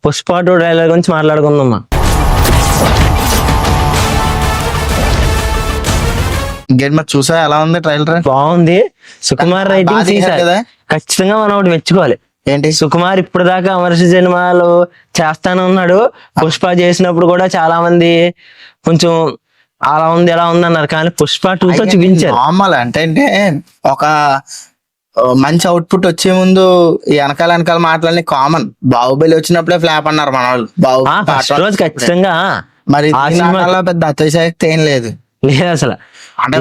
Pushpa 2 trailer గురించి మాట్లాడుకుందామా. ఇంకేంటి మరి చూసా ఎలా ఉంది ట్రైలర్? బాగుంది. సుకుమార్ రైటింగ్ కదా ఖచ్చితంగా మనం ఒకటి మెచ్చుకోవాలి. ఏంటి? సుకుమార్ ఇప్పుడు దాకా అమర్ష సినిమాలు చేస్తానే ఉన్నాడు. పుష్ప చేసినప్పుడు కూడా చాలా మంది కొంచెం అలా ఉంది ఎలా ఉంది అన్నారు, కానీ పుష్ప 2తో చూపించారు. నార్మల్ అంటే ఒక మంచి అవుట్పుట్ వచ్చే ముందు ఈ వెనకాల మాటలన్నీ కామన్. బాహుబలి వచ్చినప్పుడే ఫ్లాప్ అన్నారు మన వాళ్ళు. రోజు ఖచ్చితంగా మరి పెద్ద అతిశయక్తి ఏం లేదు అసలు. అంటే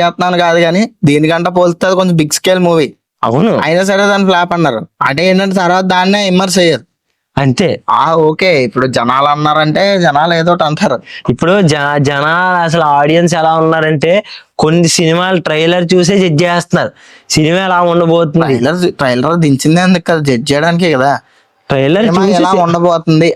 చేస్తున్నాను కాదు, కానీ దీనికంటే పోలిస్తే కొంచెం బిగ్ స్కేల్ మూవీ. అవును, అయినా సరే దాన్ని ఫ్లాప్ అన్నారు. అంటే ఏంటంటే తర్వాత దాన్నే విమర్శ అయ్యారు అంతే. ఓకే, ఇప్పుడు జనాలు అన్నారంటే జనాలు ఏదో ఒకటి అంటారు. ఇప్పుడు జనాలు అసలు ఆడియన్స్ ఎలా ఉన్నారంటే కొన్ని సినిమాలు ట్రైలర్ చూసే జడ్జ్ చేస్తున్నారు సినిమా ఎలా ఉండబోతుంది. ట్రైలర్ దించిందే అందుకు కదా, జడ్జ్ చేయడానికే కదా. ట్రైలర్ ఎలా ఉండబోతుంది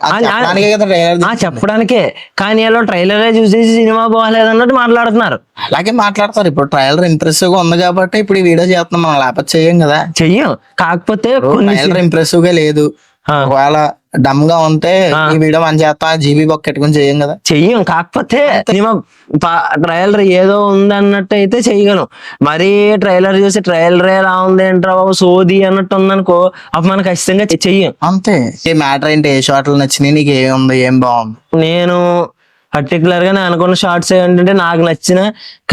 చెప్పడానికే, కానీ ఎలా ట్రైలరే చూసేసి సినిమా బాగాలేదు అన్నట్టు మాట్లాడుతున్నారు. అలాగే మాట్లాడతారు. ఇప్పుడు ట్రైలర్ ఇంప్రెసివ్ గా ఉంది కాబట్టి ఇప్పుడు ఈ వీడియో చేస్తున్నాం మనం, లేకపోతే చెయ్యం కదా. చెయ్యం. కాకపోతే ట్రైలర్ ఇంప్రెసివ్ గా లేదు, ఒకవేళ డమ్ గా ఉంటే ఈ వీడియో మనం చేస్తా జీబీ బొక్క పెట్టుకుని చెయ్యం కదా. చెయ్యం. కాకపోతే సినిమా ట్రైలర్ ఏదో ఉంది అన్నట్టు అయితే చెయ్యగలం. మరీ ట్రైలర్ చూసి ట్రైలర్ ఎలా ఉంది ఏంట్రా బాబు సోది అన్నట్టు ఉందనుకో, అప్పుడు మనం ఖచ్చితంగా చెయ్యం. అంతే. ఏ మ్యాటర్ ఏంటి, ఏ షార్ట్లు నచ్చినాయి నీకు, ఏముంది ఏం బాగుంది? నేను పర్టికులర్ గా నేను అనుకున్న షార్ట్స్ ఏంటంటే నాకు నచ్చిన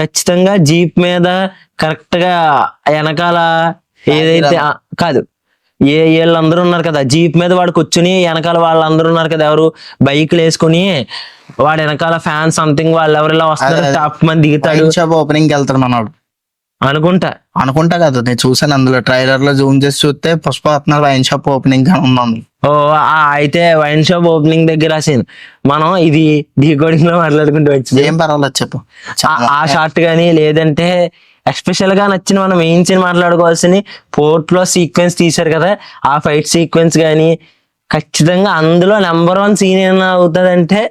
ఖచ్చితంగా జీప్ మీద కరెక్ట్ గా వెనకాల ఏదైతే కాదు వీళ్ళందరూ ఉన్నారు కదా జీప్ మీద వాడు కూర్చుని వెనకాల వాళ్ళందరూ ఉన్నారు కదా, ఎవరు బైక్లు వేసుకుని వాడు వెనకాల ఫ్యాన్ సంథింగ్ వాళ్ళు ఎవరిలా వస్తారు, టాప్ మంది దిగుతాడు. ఓపెనింగ్ వెళ్తాడు మనోడు అనుకుంటా కదా. నేను చూసాను అందులో ట్రైలర్ లో జూమ్ చేసి చూస్తే పుష్ప వైన్ షాప్ ఓపెనింగ్ ఉంది. అయితే వైన్ షాప్ ఓపెనింగ్ దగ్గర సీన్ మనం ఇది డీకోడింగ్ లో మాట్లాడుకుంటూ వచ్చింది. ఏం పర్వాలేదు చెప్పు. ఆ షార్ట్ గానీ లేదంటే ఎస్పెషల్ గా నచ్చిన మనం మెయిన్ సీన్ మాట్లాడుకోవాల్సిన పోర్ట్ లో సీక్వెన్స్ తీశారు కదా, ఆ ఫైట్ సీక్వెన్స్ గానీ ఖచ్చితంగా అందులో నెంబర్ 1 సీన్ ఏమైనా అవుతుందంటే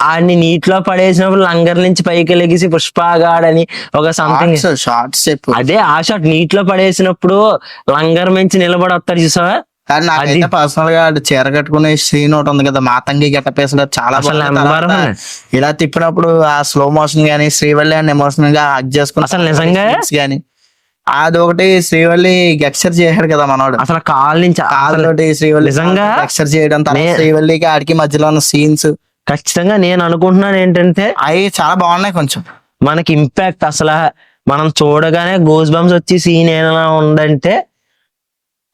ఆడిని నీటిలో పడేసినప్పుడు లంగర్ నుంచి పైకి లెగిసి పుష్పగాడని ఒక సంథింగ్ షార్ట్స్ అదే ఆ షాట్ నీటిలో పడేసినప్పుడు లంగర్ నుంచి నిలబడి వస్తాడు చూసావా. కానీ నాకైతే పర్సనల్ గా చీర కట్టుకునే సీన్ ఒకటి ఉంది కదా, మాతంగి గెటప్ వేసినప్పుడు చాలా ఇలా తిప్పినప్పుడు ఆ స్లో మోషన్ గానీ శ్రీవల్లి అని ఎమోషనల్ గా హగ్ చేసుకుని అసలు నిజంగా గానీ అదొకటి శ్రీవల్లి గెక్చర్ చేశాడు కదా మనోడు. అసలు కాల్ నుంచి కాళ్ళతోటి శ్రీవల్లి నిజంగా గెక్చర్ చేయడం, శ్రీవల్లికి ఆడికి మధ్యలో ఉన్న సీన్స్ ఖచ్చితంగా నేను అనుకుంటున్నాను ఏంటంటే అవి చాలా బాగున్నాయి. కొంచెం మనకి ఇంపాక్ట్ అసలు మనం చూడగానే గోస్ బంప్స్ వచ్చి సీన్ ఏమైనా ఉందంటే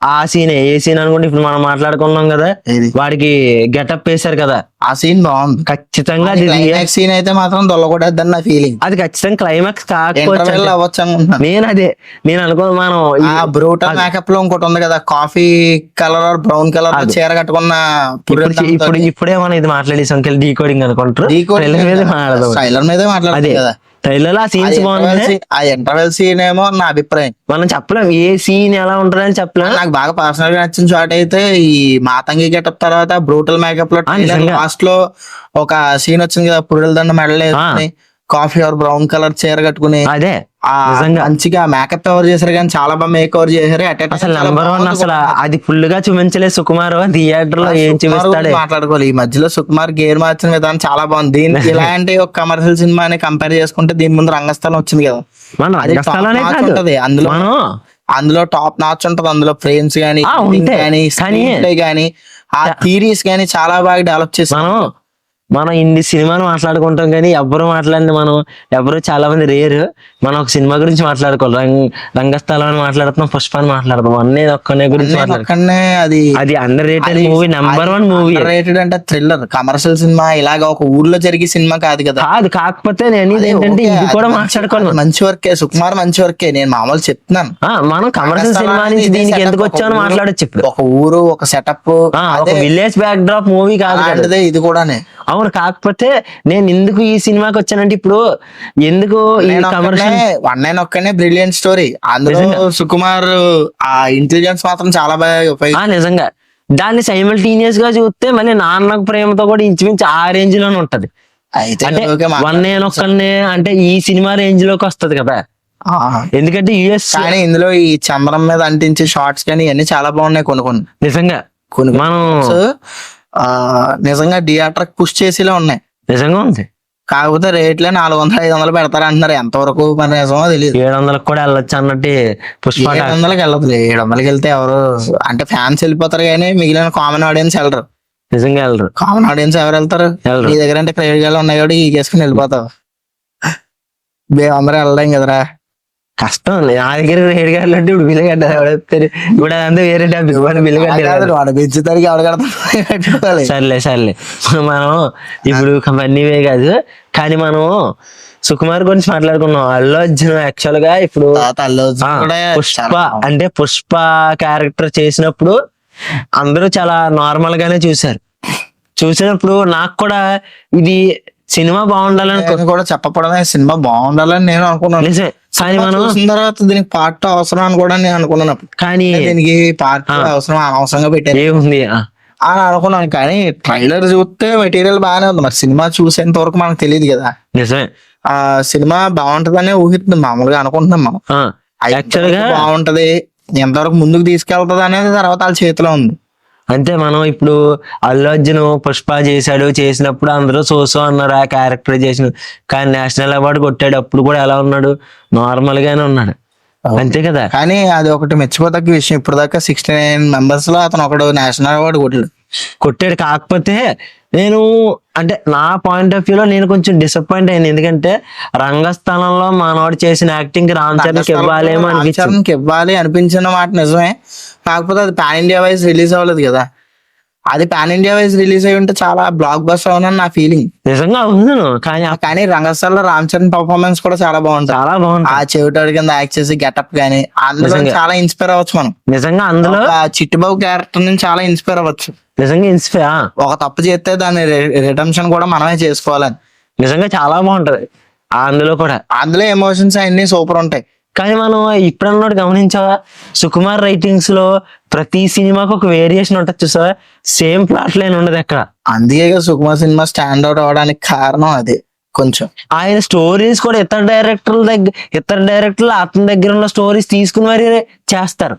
ఆ సీన్ ఏ సీన్ అనుకుంటే ఇప్పుడు మనం మాట్లాడుకున్నాం కదా, వాడికి గెటప్ వేశారు కదా, ఆ సీన్ బాగుంది. ఖచ్చితంగా సీన్ అయితే మాత్రం దొల్లగొట్టద్దని నా ఫీలింగ్. అది ఖచ్చితంగా క్లైమాక్స్ కాకపోతే నేను అనుకున్నాను మనం బ్రూటల్ మేకప్ లో ఇంకోటి ఉంది కదా, కాఫీ కలర్ బ్రౌన్ కలర్ చీర కట్టుకున్న ఇప్పుడే మనం ఇది మాట్లాడేసాం డీకోడింగ్ అనుకుంటారు. ట్రైలర్ మీదే మాట్లాడదు కదా. ట్రైలర్ ఆ సీన్స్ బాగుంది. ఆ ఇంటర్వెల్ సీన్ ఏమో నా అభిప్రాయం. మనం చెప్పలేం ఏ సీన్ ఎలా ఉంటుందని చెప్పలేం. నాకు బాగా పర్సనల్ గా నచ్చిన షాట్ అయితే ఈ మాతంగి గెటప్ తర్వాత బ్రూటల్ మేకప్ లో లాస్ట్ లో ఒక సీన్ వచ్చింది కదా, పురుల దండ medal coffee or brown colour చీర కట్టుకుని అదే మంచిగా మేకప్ కవర్ చేశారు, కానీ చాలా బాగా మేక్ కవర్ చేశారు. అసలు నెంబర్ 1 అసలు అది ఫుల్ గా చూపించలేదు సుకుమార్ థియేటర్ లో. ఏం చూపిస్తాడు మాట్లాడుకోవాలి. ఈ మధ్యలో సుకుమార్ గేర్ మార్చిన విధానం చాలా బాగుంది. దీనికి ఇలాంటి ఒక కమర్షియల్ సినిమాని కంపేర్ చేసుకుంటే దీని ముందు రంగస్థలం వచ్చింది కదా, అందులో టాప్ నాచ్ ఉంటది. అందులో ఫ్రేమ్స్ గానీ గానీ ఆ థీరీస్ గానీ చాలా బాగా డెవలప్ చేశారు. మనం ఇన్ని సినిమాలు మాట్లాడుకుంటాం కానీ ఎవరు మాట్లాడింది మనం ఎవరు చాలా మంది రేరు. మనం ఒక సినిమా గురించి మాట్లాడుకోవాలి, రంగస్థలం అని మాట్లాడుతున్నాం, పుష్ప అని మాట్లాడుతాం, అన్నీ ఒక్కనే గురించి అది under rated movie, number 1 movie. Rated అంటే థ్రిల్లర్ కమర్షియల్ సినిమా, ఇలాగ ఒక ఊర్లో జరిగే సినిమా కాదు కదా. కాకపోతే నేను ఏంటంటే ఇది కూడా మాట్లాడుకోవాలి. మంచి వర్కే సుకుమార్, మంచి వర్కే. నేను మామూలు చెప్తున్నాను, మనం కమర్షియల్ సినిమా నుంచి దీనికి ఎందుకు వచ్చామని మాట్లాడచ్చు. ఇప్పుడు ఒక ఊరు, ఒక సెటప్, ఒక విలేజ్ బ్యాక్ డ్రాప్ మూవీ కాదు ఇది కూడానే. అవును. కాకపోతే నేను ఎందుకు ఈ సినిమాకి వచ్చానంటే ఇప్పుడు ఎందుకు ఒక్కనే బ్రిలియంట్ స్టోరీ, అందులో సుకుమార్ ఆ ఇంటెలిజెన్స్ మాత్రం చాలా బాగా నిజంగా. దాన్ని సైమల్టేనియస్ గా చూస్తే మళ్ళీ నాన్న ప్రేమతో కూడా ఇంచుమించు ఆ రేంజ్ లోనే ఉంటది. అంటే ఒక్కనే అంటే ఈ సినిమా రేంజ్ లోకి వస్తది కదా, ఎందుకంటే యుఎస్. కానీ ఇందులో ఈ చంద్రం మీద అంటించే షార్ట్స్ కానీ ఇవన్నీ చాలా బాగున్నాయి. కొన్ని నిజంగా మనం నిజంగా థియేటర్ పుష్ చేసేలా ఉన్నాయి. నిజంగా ఉంది. కాకపోతే రేట్లే 400-500 పెడతారు అంటున్నారు. ఎంతవరకు మరి నిజమో తెలియదు. 700 కూడా వెళ్ళొచ్చు అన్నట్టు పుష్ప 700కి వెళ్ళదు. 700కి వెళ్తే ఎవరు అంటే ఫ్యాన్స్ వెళ్ళిపోతారు కానీ మిగిలిన కామన్ ఆడియన్స్ వెళ్ళరు. నిజంగా వెళ్ళరు. కామన్ ఆడియన్స్ ఎవరు వెళ్తారు? వెళ్ళరు. నీ దగ్గర అంటే క్రెడిట్ కార్డు ఉన్నాయి కూడా ఈగేసుకుని వెళ్ళిపోతావు. అందరూ వెళ్ళలేం కదరా. కష్టం. నా దగ్గర రేట్ కార్డులు అంటే ఇప్పుడు బిల్లు కట్టాలి. ఎవడెత్తారు ఇప్పుడు అదంతా వేరే టాపిక్. బిల్లు కట్టాలి. వాడు పెంచుతానికి ఎవరు కడతారు? సర్లే మనం ఇప్పుడు అవన్నీవే కాదు కానీ మనం సుకుమార్ గురించి మాట్లాడుకున్నాం. అల్లు అర్జున్ యాక్చువల్ గా ఇప్పుడు పుష్ప అంటే పుష్ప క్యారెక్టర్ చేసినప్పుడు అందరూ చాలా నార్మల్ గానే చూసినప్పుడు నాకు కూడా ఇది సినిమా బాగుండాలని కూడా చెప్పడమే. సినిమా బాగుండాలని నేను అనుకున్నాను. నిజమే. కానీ మనం చూసిన తర్వాత దీనికి పార్ట్ అవసరం అని కూడా నేను అనుకున్నాను. కానీ దీనికి పార్ట్ అవసరం అనవసరంగా పెట్టారు ఏముంది అని అనుకున్నాను. కానీ ట్రైలర్ చూస్తే మెటీరియల్ బాగానే ఉంది. మరి సినిమా చూసేంత వరకు మనకు తెలియదు కదా. నిజమే. ఆ సినిమా బాగుంటదనే ఊహిస్తుంది మామూలుగా అనుకుంటున్నాం మనం. యాక్చువల్ గా బాగుంటది, ఎంతవరకు ముందుకు తీసుకెళ్తది అనేది తర్వాత వాళ్ళ చేతిలో ఉంది. అంతే. మనం ఇప్పుడు అల్లు అర్జున్ పుష్ప చేసినప్పుడు అందరూ సోసో అన్నారు ఆ క్యారెక్టర్ చేసిన. కానీ నేషనల్ అవార్డు కొట్టాడు అప్పుడు కూడా ఎలా ఉన్నాడు? నార్మల్ గానే ఉన్నాడు. అంతే కదా. కానీ అది ఒకటి మెచ్చుకోదగ్గ విషయం. ఇప్పుడు దాకా 69 మెంబర్స్ లో అతను ఒకడు నేషనల్ అవార్డు కొట్టాడు. కాకపోతే నేను అంటే నా పాయింట్ ఆఫ్ వ్యూలో నేను కొంచెం డిసప్పాయింట్ అయింది. ఎందుకంటే రంగస్థలంలో మనోడు చేసిన యాక్టింగ్ రామ్ చరణ్కి ఇవ్వాలేమో ఇవ్వాలి అనిపించిన మాట నిజమే. కాకపోతే అది పాన్ ఇండియా వైజ్ రిలీజ్ అవ్వలేదు కదా. అది పాన్ ఇండియా వైజ్ రిలీజ్ అయ్యి ఉంటే చాలా బ్లాక్ బస్టర్ అవునని నా ఫీలింగ్. నిజంగా అవును. కానీ రంగస్థలంలో రామ్ చరణ్ పర్ఫార్మెన్స్ కూడా చాలా బాగుంటుంది. ఆ చెవిటాడి కింద యాక్ట్ చేసి గెటప్ గానీ అందులో చాలా ఇన్స్పైర్ అవ్వచ్చు మనం. నిజంగా అందులో చిట్టుబాబు క్యారెక్టర్ నుంచి చాలా ఇన్స్పైర్ అవ్వచ్చు. నిజంగా ఒక తప్పు చేస్తే దాన్ని రిడెంప్షన్ కూడా మనమే చేసుకోవాలని. నిజంగా చాలా బాగుంటది అందులో ఎమోషన్స్ అన్ని సూపర్ ఉంటాయి. కానీ మనం ఇప్పుడన్నోడు గమనించావా? సుకుమార్ రైటింగ్స్ లో ప్రతి సినిమాకి ఒక వేరియేషన్ ఉంటుంది చూసావా? సేమ్ ప్లాట్ లైన్ ఉండదు ఎక్కడ. అందుకే సుకుమార్ సినిమా స్టాండ్ అవుట్ అవడానికి కారణం అదే. కొంచెం ఆయన స్టోరీస్ కూడా ఇతర డైరెక్టర్లు అతని దగ్గర ఉన్న స్టోరీస్ తీసుకుని మరీ చేస్తారు.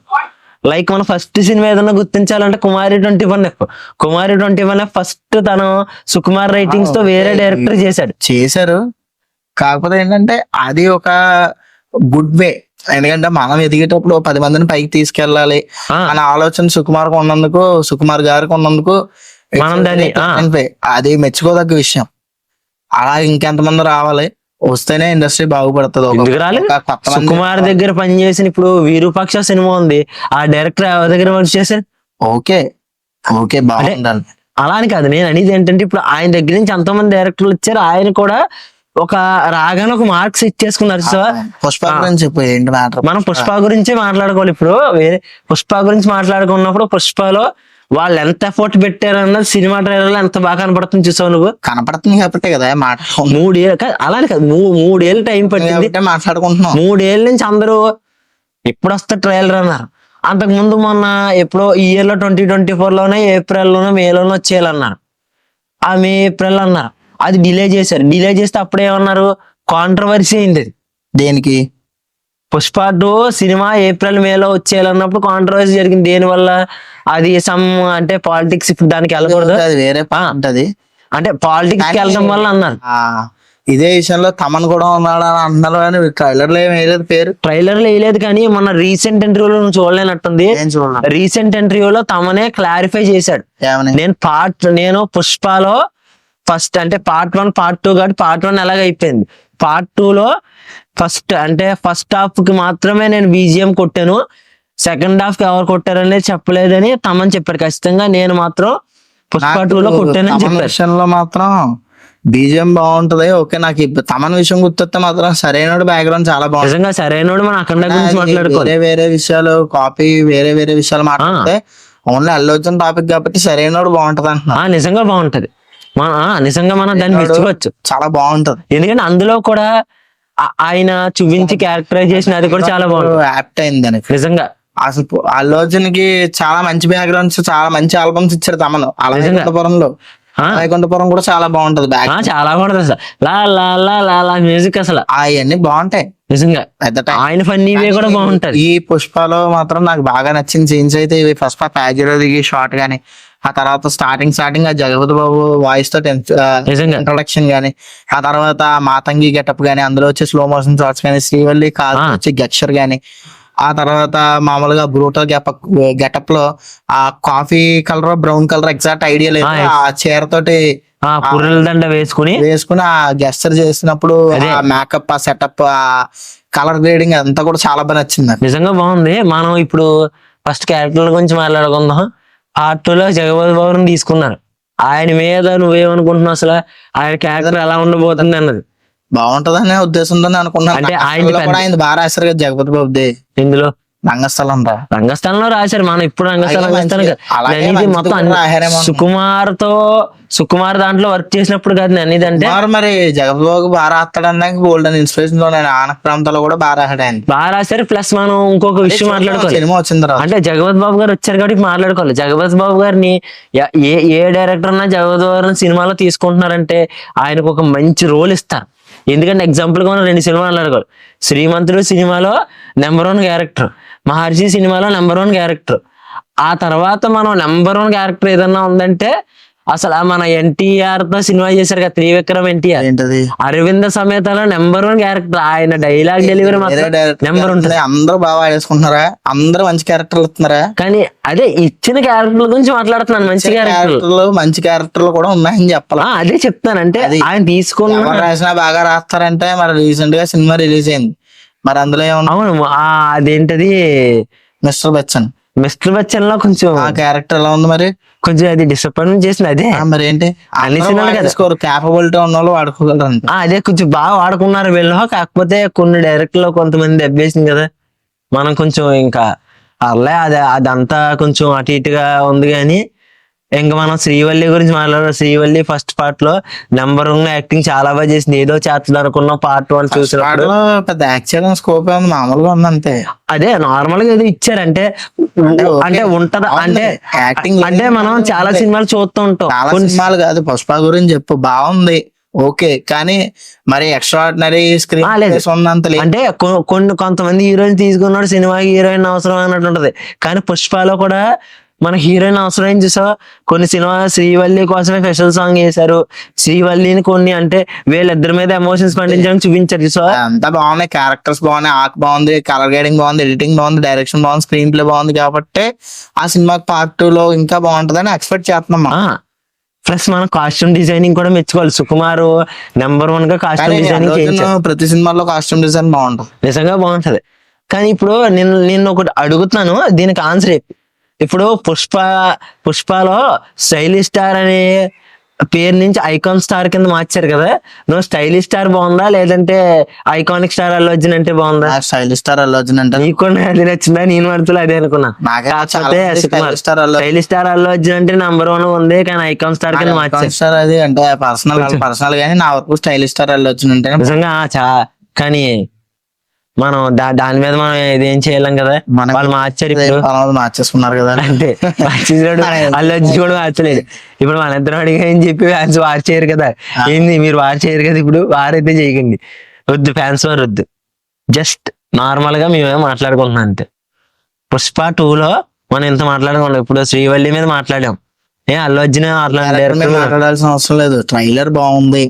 లైక్ మనం ఫస్ట్ సినిమా ఏదన్నా గుర్తించాలంటే కుమారి 21F ఫస్ట్ తను సుకుమార్ రైటింగ్స్ తో వేరే డైరెక్టర్ చేశారు. కాకపోతే ఏంటంటే అది ఒక గుడ్ వే. ఎందుకంటే మనం ఎదిగేటప్పుడు 10 మందిని పైకి తీసుకెళ్ళాలి అనే ఆలోచన సుకుమార్ గారికి ఉన్నందుకు మనం దాన్ని అది మెచ్చుకోదగ్గ విషయం. అలా ఇంకెంతమంది రావాలి, వస్తేనే ఇండస్ట్రీ బాగుపడుతుంది. సుకుమార్ దగ్గర పనిచేసిన ఇప్పుడు విరూపాక్ష సినిమా ఉంది, ఆ డైరెక్టర్ ఎవరి దగ్గర వర్క్ చేశారు? ఓకే బాగుండాలి అలా అని కాదు. నేను అనేది ఏంటంటే ఇప్పుడు ఆయన దగ్గర నుంచి ఎంతో మంది డైరెక్టర్లు వచ్చారు. ఆయన కూడా ఒక రాగానే ఒక మార్క్స్ ఇచ్చేసుకున్నారు. సో పుష్ప గురించి మనం పుష్ప గురించే మాట్లాడుకోవాలి. ఇప్పుడు వేరే పుష్ప గురించి మాట్లాడుకున్నప్పుడు పుష్పలో వాళ్ళు ఎంత ఎఫర్ట్ పెట్టారన్నది సినిమా ట్రైలర్ లో ఎంత బాగా కనపడుతుంది చూసావు నువ్వు? కనపడుతుంది కాబట్టి కదా మాట. 3 ఏళ్ళు అలానే కాదు, 3 ఏళ్ళు టైం పట్టింది మాట్లాడుకుంటున్నాం. 3 ఏళ్ళ నుంచి అందరూ ఎప్పుడు వస్తే ట్రైలర్ అన్నారు. అంతకు ముందు మొన్న ఎప్పుడో ఈ ఇయర్ లో 2024 లోనే ఏప్రిల్లోనో మేలోనో వచ్చేయాలన్నారు. ఆ మే ఏప్రిల్ అన్నారు. అది డిలే చేశారు. డిలే చేస్తే అప్పుడేమన్నారు? కాంట్రవర్సీ అయింది. దేనికి? పుష్ప 2 సినిమా ఏప్రిల్ మేలో వచ్చేయాలన్నప్పుడు కాంట్రవర్సీ జరిగింది. దేనివల్ల? అది అంటే పాలిటిక్స్. ఇప్పుడు దానికి వెళ్ళకూడదు, వేరే ఉంటది. అంటే పాలిటిక్స్ కి వెళ్ళడం వల్ల అన్నారు. ఇదే విషయంలో తమన్ కూడా ఉన్నాడు అని అంటున్నారు. కానీ ట్రైలర్ లో వేయలేదు, ట్రైలర్ లో వేయలేదు. కానీ మన రీసెంట్ ఇంటర్వ్యూలో నువ్వు చూడలేనట్టుంది. రీసెంట్ ఇంటర్వ్యూలో తమనే క్లారిఫై చేశాడు. నేను పుష్పలో ఫస్ట్ అంటే పార్ట్ 1 పార్ట్ 2 కాబట్టి పార్ట్ 1 ఎలాగ అయిపోయింది. పార్ట్ 2 లో ఫస్ట్ హాఫ్ కి మాత్రమే నేను బీజిఎం కొట్టాను, సెకండ్ హాఫ్ కి ఎవరు కొట్టారనేది చెప్పలేదని తమన్ చెప్పాడు. ఖచ్చితంగా నేను మాత్రం పుష్ప 2 లో కొట్టానని చెప్పాను. విషయంలో మాత్రం బీజిఎం బాగుంటది. ఓకే, నాకు తమన్ విషయం గుర్తొస్తే మాత్రం సరైనోడు బ్యాక్గ్రౌండ్ చాలా బాగుంది. నిజంగా సరైనోడు. మన అఖండ గురించి మాట్లాడుకోవాలి. వేరే విషయాలు కాపీ వేరే విషయాలు మాట్లాడితే ఓన్లీ అల్లు అర్జున్ టాపిక్ కాబట్టి సరైనోడు బాగుంటది అంటున్నా. నిజంగా బాగుంటది. నిజంగా మనం దాన్ని మెచ్చుకోవచ్చు. చాలా బాగుంటది. ఎందుకంటే అందులో కూడా ఆయన చూపించి క్యారెక్టరైజేషన్ అది కూడా చాలా బాగుంది. యాప్ట్ అయింది నిజంగా. అసలు అల్లు అర్జున్ కి చాలా మంచి బ్యాక్గ్రౌండ్స్, చాలా మంచి ఆల్బమ్స్ ఇచ్చారు తమను. వైకుంఠపురం కూడా చాలా బాగుంటది. చాలా బాగుంటది అసలు. లా లా లా లా లా మ్యూజిక్ అసలు అవన్నీ బాగుంటాయి నిజంగా. ఆయన ఫన్నీ వే కూడా బాగుంటది. ఈ పుష్పలో మాత్రం నాకు బాగా నచ్చిన సీన్స్ అయితే ఇవి. ఫస్ట్ ప్యాజీలో దిగి షార్ట్ గానీ ఆ తర్వాత స్టార్టింగ్ ఆ జగపతి బాబు వాయిస్ తో నిజంగా ఇంట్రొడక్షన్ గానీ, ఆ తర్వాత మాతంగి గెటప్ గానీ, అందులో వచ్చే స్లో మోషన్ షాట్స్ గానీ, శ్రీవల్లి కాదు వచ్చే గెక్షర్ గానీ, ఆ తర్వాత మామూలుగా బ్రూటల్ గెటప్ లో ఆ coffee colour brown colour exact idea లేదు, ఆ చీర తోటి పుర్రెల దండ వేసుకుని ఆ గెస్టర్ చేసినప్పుడు ఆ మేకప్, ఆ సెటప్, ఆ కలర్ గ్రేడింగ్ అంతా కూడా చాలా బాగా నచ్చింది నాకు. నిజంగా బాగుంది. మనం ఇప్పుడు ఫస్ట్ క్యారెక్టర్ల గురించి మాట్లాడుకుందాం. పార్ట్ 2 లో జగపతి బాబుని తీసుకున్నారు. ఆయన మీద నువ్వేమనుకుంటున్నావు అసలు? ఆయన క్యారెక్టర్ ఎలా ఉండబోతుంది అన్నది బాగుంటదనే ఉద్దేశంతో అనుకున్నాను. అంటే ఆయన బాగా రాశారు కదా జగపతి బాబుది. ఇందులో రంగస్థలం రంగస్థలంలో రాశారు. మనం ఇప్పుడు రంగస్థలం మొత్తం సుకుమార్ దాంట్లో వర్క్ చేసినప్పుడు కాదు అనేది. అంటే మరి జగపతి బాబు బాగా రాస్తాడన్నాక గోల్డెన్ ఇన్స్పిరేషన్ లో ఆనక ప్రాంతాల్లో కూడా బాగా రాశాడు ఆయన. బాగా రాశారు. ప్లస్ మనం ఇంకొక విషయం మాట్లాడుకోవాలి. సినిమా వచ్చిన తర్వాత అంటే జగపతి బాబు గారు వచ్చారు కాబట్టి మాట్లాడుకోవాలి. జగపతి బాబు గారిని ఏ డైరెక్టర్ అన్నా జగపతి బాబు గారిని సినిమాలో తీసుకుంటున్నారంటే ఆయనకు ఒక మంచి రోల్ ఇస్తారు. ఎందుకంటే ఎగ్జాంపుల్ గా మనం 2 సినిమాలు మాట్లాడుకోవాలి. శ్రీమంతుడు సినిమాలో నెంబర్ 1 క్యారెక్టర్, మహర్షి సినిమాలో నెంబర్ 1 క్యారెక్టర్. ఆ తర్వాత మనం నెంబర్ 1 క్యారెక్టర్ ఏదన్నా ఉందంటే అసలు మన ఎన్టీఆర్ తో సినిమా చేశారు కదా, త్రివిక్రమ్ ఎన్టీఆర్. ఏంటది? అరవింద సమేతలో నెంబర్ 1 క్యారెక్టర్. ఆయన డైలాగ్ డెలివరీ నెంబర్ ఉంటుంది. అందరూ బాగా వేసుకుంటున్నారా, అందరూ మంచి క్యారెక్టర్లు ఇస్తున్నారా? కానీ అదే ఇచ్చిన క్యారెక్టర్ల గురించి మాట్లాడుతున్నాను. మంచి క్యారెక్టర్లు కూడా ఉన్నాయని చెప్పాలి. అదే చెప్తాను. అంటే ఆయన తీసుకున్న రాసినా బాగా రాస్తారంటే మరి రీసెంట్ గా సినిమా రిలీజ్ అయింది, మరి అందులో ఏమన్నా? అవును, అదేంటది మిస్టర్ బచ్చన్ లో కొంచెం ఆ క్యారెక్టర్ ఎలా ఉంది మరి? కొంచెం అది డిసప్పాయింట్మెంట్ చేసిన. అదే మరి ఏంటి అన్ని సినిమాలు క్యాపబిలిటీ ఉన్న వాళ్ళు వాడుకోగలరు. అదే కొంచెం బాగా వాడుకున్నారు వీళ్ళు. కాకపోతే కొన్ని డైరెక్టర్ లో కొంతమంది దెబ్బేసింది కదా, మనం కొంచెం ఇంకా అదంతా కొంచెం అటు ఇటుగా ఉంది. కానీ ఇంకా మనం శ్రీవల్లి గురించి మాట్లాడారు. శ్రీవల్లి ఫస్ట్ పార్ట్ లో నెంబర్ 1 యాక్టింగ్ చాలా బాగా చేసింది. ఏదో చేస్తుంది అనుకున్న పార్ట్ 1 చూసినప్పుడు పెద్ద యాక్షన్ స్కోప్ ఏమన్నా మామూలుగా ఉందంతే. అదే నార్మల్ గా ఏదో ఇచ్చారంటే అంటే ఉంటదా అంటే యాక్టింగ్ అంటే మనం చాలా సినిమాలు చూస్తూ ఉంటాం. సినిమాలు కాదు, పుష్ప గురించి చెప్పు బాగుంది ఓకే, కానీ మరి ఎక్స్ట్రాడినరీ స్క్రీన్ ఉన్నంత అంటే కొంతమంది హీరోయిన్ తీసుకున్నాడు సినిమాకి హీరోయిన్ అవసరం అన్నట్టు ఉంటది. కానీ పుష్పలో కూడా మన హీరోయిన్ అవసరం ఏం చూసా, కొన్ని సినిమా శ్రీవల్లి కోసమే స్పెషల్ సాంగ్ చేశారు. శ్రీవల్లిని కొన్ని అంటే వీళ్ళిద్దరి మీద ఎమోషన్స్ పండించడానికి చూపించారు. చూసా అంతా బాగున్నాయి, క్యారెక్టర్స్ బాగున్నాయి, ఆర్క్ బాగుంది, కలర్ గ్రేడింగ్ బాగుంది, ఎడిటింగ్ బాగుంది, డైరెక్షన్ బాగుంది, స్క్రీన్ ప్లే బాగుంది. కాబట్టి ఆ సినిమాకి పార్ట్ 2 లో ఇంకా బాగుంటదని ఎక్స్పెక్ట్ చేస్తున్నాం. ప్లస్ మనం కాస్ట్యూమ్ డిజైనింగ్ కూడా మెచ్చుకోవాలి. సుకుమార్ నెంబర్ 1 గా కాస్ట్యూమ్ డిజైనింగ్ ప్రతి సినిమాలో కాస్ట్యూమ్ డిజైన్ బాగుంటుంది, నిజంగా బాగుంటది. కానీ ఇప్పుడు నేను ఒకటి అడుగుతున్నాను, దీనికి ఆన్సర్. ఇప్పుడు పుష్పలో స్టైలిష్ స్టార్ అనే పేరు నుంచి ఐకాన్ స్టార్ కింద మార్చారు కదా, నువ్వు స్టైలిష్ స్టార్ బాగుందా లేదంటే ఐకానిక్ స్టార్ అల్లు అర్జున్ అంటే బాగుందా? స్టైలిష్ స్టార్ అల్లు అర్జున్ అంటే నీకు అది నచ్చిందా? నేను పడుతున్నా అదే అనుకున్నా. స్టైలిష్ స్టార్ అల్లు అర్జున్ అంటే నెంబర్ 1 ఉంది, కానీ ఐకాన్ స్టార్ కింద మార్చారు. అది అంటే పర్సనల్ గానీ నా వరకు స్టైలిష్ స్టార్ అల్లు అర్జున్ అంటే నిజంగా కానీ మనం దాని మీద మనం ఇదేం చేయలేం కదా. వాళ్ళు మార్చారు, మార్చేసుకున్నారు కదా. అంటే మార్చేసాడు, అల్లు అర్జున్ కూడా మార్చలేదు. ఇప్పుడు మన ఇద్దరం అడిగా అని చెప్పి ఫ్యాన్స్ వార్ చేయరు కదా. ఏంది మీరు వార్ చేయరు కదా, ఇప్పుడు వార్ అయితే చేయకండి, వద్దు, ఫ్యాన్స్ వారు వద్దు. జస్ట్ నార్మల్ గా మేమే మాట్లాడుకుంటున్నాం అంతే. పుష్ప 2 లో మనం ఎంత మాట్లాడుకోండి. ఇప్పుడు శ్రీవల్లి మీద మాట్లాడాం, అల్లు అర్జున్ మాట్లాడాల్సిన అవసరం లేదు. ట్రైలర్ బాగుంది,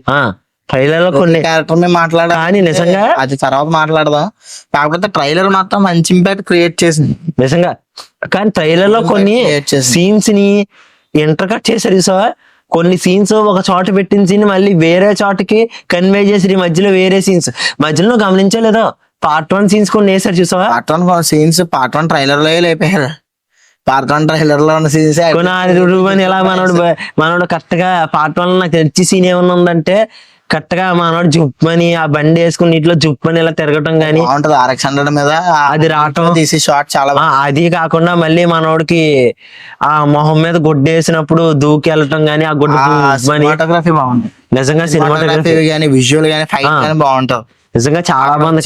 ట్రైలర్ లో కొన్ని క్యారెక్టర్ మీద మాట్లాడాలి, కానీ నిజంగా అది తర్వాత మాట్లాడదాం. కాకపోతే ట్రైలర్ మాత్రం మంచి ఇంపాక్ట్ క్రియేట్ చేసింది నిజంగా. కానీ ట్రైలర్ లో కొన్ని సీన్స్ ని ఇంటర్ కట్ చేశారు సార్. కొన్ని సీన్స్ ఒక చోట పెట్టిన సీన్ మళ్ళీ వేరే చోటకి కన్వే చేసి మధ్యలో వేరే సీన్స్ మధ్యలో గమనించలేదో. పార్ట్ 1 సీన్స్ కొన్ని వేసారు చూసావా. పార్ట్ 1 ట్రైలర్ లో లేపారు. పార్ట్ 1 ట్రైలర్ లో ఉన్న సీన్స్ ఎలా మనోడు కరెక్ట్ గా పార్ట్ 1 నాకు తెచ్చి సీన్ ఏమన్నా ఉందంటే కరెక్ట్ గా మనోడు జుప్పని ఆ బండి వేసుకుని నీటిలో జుప్పని ఇలా తిరగటం గానీ RX-100 మీద అది రావటం తీసి షాట్ చాలా. అది కాకుండా మళ్ళీ మనోడికి ఆ మొహం మీద గుడ్డ వేసినప్పుడు దూకి వెళ్ళటం గానీ, ఆ గుడ్డ ఫోటోగ్రఫీ బాగుంది నిజంగా. సినిమాటోగ్రఫీ గానీ, విజువల్ గానీ, ఫైట్ గానీ బాగుంటుంది నిజంగా. చాలా బాగుంది.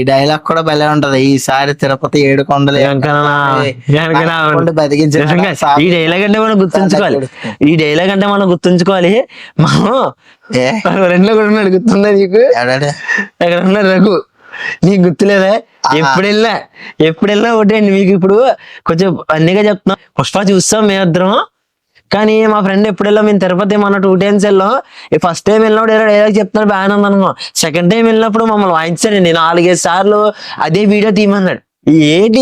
డైలాగ్ కూడా భలే ఉంటది, ఈసారి తిరుపతి 7 కొండలు నిజంగా. ఈ డైలాగ్ అంటే మనం గుర్తుంచుకోవాలి, ఈ డైలాగ్ అంటే మనం గుర్తుంచుకోవాలి. మనం రెండులో కూడా ఉన్నాడు, గుర్తుందా నీకు? ఎక్కడ ఉన్నాడు రఘు, నీకు గుర్తులేదా? ఎప్పుడు వెళ్ళినా ఒకటే అండి మీకు. ఇప్పుడు కొంచెం అన్నిగా చెప్తున్నాం, పుష్ప చూస్తాం మేమిద్దరం, కానీ మా ఫ్రెండ్ ఎప్పుడు వెళ్ళాం, మేము తిరుపతి మన 2 times వెళ్ళాం. ఫస్ట్ టైం వెళ్ళినప్పుడు డైలాగ్ చెప్తున్నాడు బాగానే ఉంది అనుకో. సెకండ్ టైం వెళ్ళినప్పుడు మమ్మల్ని వాయించాడండి 4-5 సార్లు. అదే వీడియో తీయమన్నాడు. ఏటి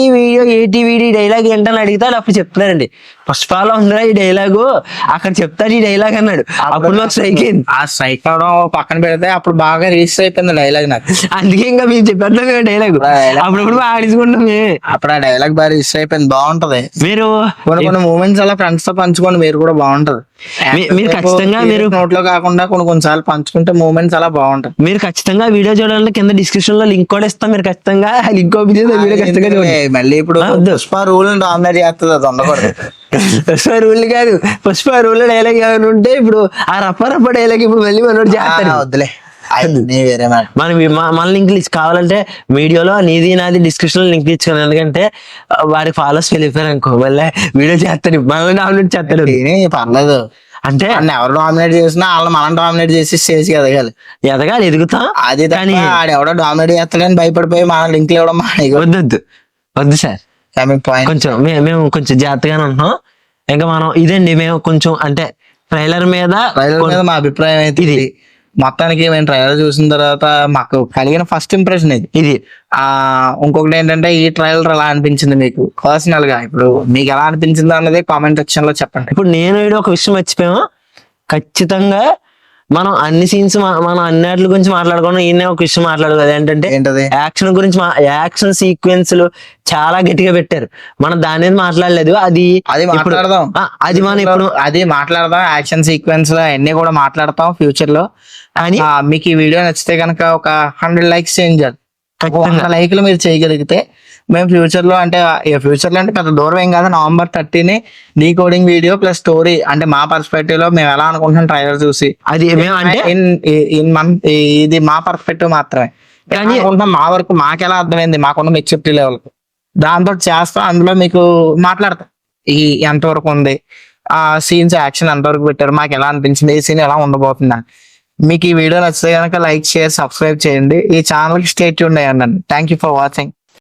వీడియో డైలాగ్ ఏంటని అడిగితే అప్పుడు చెప్తున్నారండి, పుష్పాలో ఉందిరా ఈ డైలాగు, అక్కడ చెప్తాడు ఈ డైలాగ్ అన్నాడు. అప్పుడు నాకు స్ట్రైక్ అయింది. ఆ స్ట్రైక్ అవడం పక్కన పెడితే అప్పుడు బాగా రిజిస్టర్ అయిపోయింది డైలాగ్ నాకు. అందుకే ఇంకా మేము చెప్పారు డైలాగ్ అప్పుడప్పుడు ఆడించుకుంటాం. అప్పుడు ఆ డైలాగ్ బాగా రిజిస్టర్ అయిపోయింది, బాగుంటది. మీరు కొన్ని మూమెంట్స్ అలా ఫ్రెండ్స్ తో పంచుకోండి, మీరు కూడా బాగుంటది. మీరు ఖచ్చితంగా మీరు నోట్లో కాకుండా కొన్నిసార్లు పంచుకుంటే మూమెంట్స్ అలా బాగుంటది. మీరు ఖచ్చితంగా వీడియో చూడాలంటే కింద డిస్క్రిప్షన్ లో లింక్ కూడా ఇస్తాం. మీరు ఖచ్చితంగా లింక్ ఓపెన్ చేసి వీడియో ఖచ్చితంగా చూడండి. మళ్ళీ ఇప్పుడు పుష్ప రూల్ డామినేట్ చేస్తుంది, అది ఉండకూడదు. పుష్ప రూల్ కాదు, పుష్ప రూల్ డైలాగ్ ఏమైనా ఉంటే ఇప్పుడు ఆ రప్ప డైలాగ్ ఇప్పుడు మళ్ళీ మనోడు చేస్తాడు. వద్దులే, వేరే మన లింక్ కావాలంటే వీడియోలో నీది నాది డిస్క్రిప్షన్ లో లింక్ ఇచ్చుకోండి. ఎందుకంటే వాడికి ఫాలోవర్స్ వెళ్ళిపోయారు అనుకో, మళ్ళీ వీడియో చేస్తాడు, మనల్ని డామినేట్ చేస్తాడు. పర్లేదు అంటే ఎవరు డామినేట్ చేసినా వాళ్ళు మనం డామినేట్ చేసి స్టేజ్ కి ఎదగాలి, ఎదుగుతాం. అది కానీ ఎవడో డామినేట్ చేస్తాడని భయపడిపోయి మన లింక్ ఇవ్వడం వద్దు సార్. కొంచెం మేము కొంచెం జాగ్రత్తగానే ఉంటున్నాం. ఇంకా మనం ఇదండి, మేము కొంచెం అంటే ట్రైలర్ మీద మా అభిప్రాయం అయితే ఇది. మొత్తానికి మేము ట్రైలర్ చూసిన తర్వాత మాకు కలిగిన ఫస్ట్ ఇంప్రెషన్ ఇది. ఇంకొకటి ఏంటంటే ఈ ట్రైలర్ ఎలా అనిపించింది మీకు పర్సనల్ గా, ఇప్పుడు మీకు ఎలా అనిపించిందో అన్నది కామెంట్ సెక్షన్ లో చెప్పండి. ఇప్పుడు నేను ఒక విషయం మర్చిపోయాము, ఖచ్చితంగా మనం అన్ని సీన్స్ మనం అన్నిటి గురించి మాట్లాడుకున్నాం. ఈయన ఒక విషయం మాట్లాడుకోవాలి ఏంటంటే యాక్షన్ గురించి. యాక్షన్ సీక్వెన్స్లు చాలా గట్టిగా పెట్టారు, మనం దాని మీద మాట్లాడలేదు. అది మాట్లాడదాం, అది మనం ఇప్పుడు అది మాట్లాడదాం. యాక్షన్ సీక్వెన్స్ లో అన్ని కూడా మాట్లాడతాం ఫ్యూచర్ లో. అని మీకు ఈ వీడియో నచ్చితే కనుక ఒక 100 likes చేయండి. 100 లైక్లు మీరు చేయగలిగితే మేము ఫ్యూచర్ లో అంటే పెద్ద దూరం ఏం కాదు, November 30 decoding video plus story, అంటే మా పర్స్పెక్టివ్ లో మేము ఎలా అనుకుంటున్నాం ట్రైలర్ చూసి, అది ఇది మా పర్స్పెక్టివ్ మాత్రమే. మా వరకు మాకు ఎలా అర్థమైంది, మాకున్న మెచ్యూరిటీ లెవెల్ దాంతో చేస్తాం. అందులో మీకు మాట్లాడతాం ఈ ఎంతవరకు ఉంది, ఆ సీన్స్ యాక్షన్ ఎంతవరకు పెట్టారు, మాకు ఎలా అనిపించింది, ఈ సీన్ ఎలా ఉండబోతుందా. మీకు ఈ వీడియో నచ్చితే కనుక లైక్, షేర్, సబ్స్క్రైబ్ చేయండి. ఈ ఛానల్ కి స్టే ట్యూన్డ్ అయ్యండి. Thank you for watching.